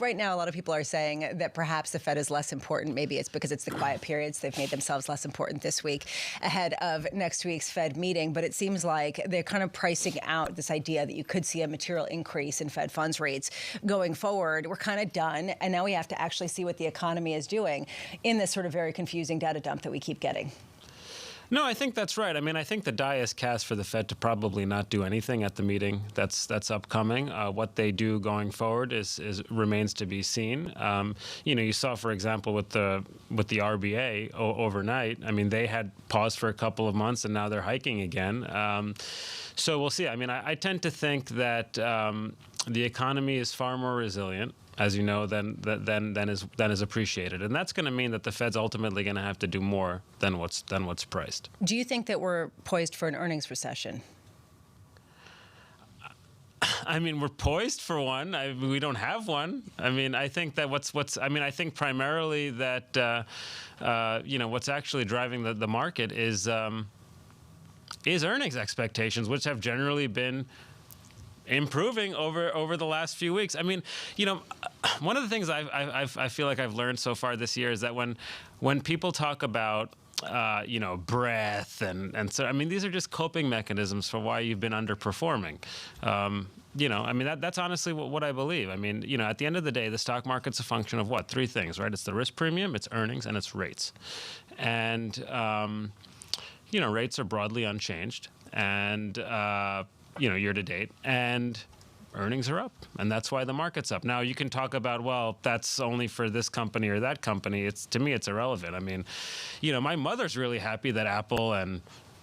Right now, a lot of people are saying that perhaps the Fed is less important. Maybe it's because it's the quiet periods. They've made themselves less important this week ahead of next week's Fed meeting. But it seems like they're kind of pricing out this idea that you could see a material increase in Fed funds rates going forward. We're kind of done. And now we have to actually see what the economy is doing in this sort of very confusing data dump that we keep getting. No, I think that's right. I mean, I think the die is cast for the Fed to probably not do anything at the meeting that's upcoming. What they do going forward is remains to be seen. You saw, for example, with the RBA overnight. I mean, they had paused for a couple of months and now they're hiking again. So we'll see. I mean, I tend to think that the economy is far more resilient, as you know, than is appreciated, and that's going to mean that the Fed's ultimately going to have to do more than what's priced. Do you think that we're poised for an earnings recession? I mean, we're poised for one. We don't have one. I mean, I think that I think primarily that what's actually driving the market is earnings expectations, which have generally been improving over the last few weeks. I mean, one of the things I feel like I've learned so far this year is that when people talk about breadth and so, I mean, these are just coping mechanisms for why you've been underperforming. I mean, that's honestly what I believe. I mean, at the end of the day, the stock market's a function of what? Three things, right? It's the risk premium, it's earnings, and it's rates. And rates are broadly unchanged, and year to date, and earnings are up, and that's why the market's up. Now, you can talk about, well, that's only for this company or that company. To me, it's irrelevant. I mean, my mother's really happy that Apple and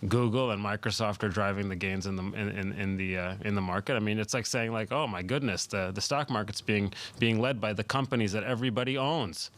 Google and Microsoft are driving the gains in the market. I mean, it's like saying, like, oh my goodness, the stock market's being led by the companies that everybody owns.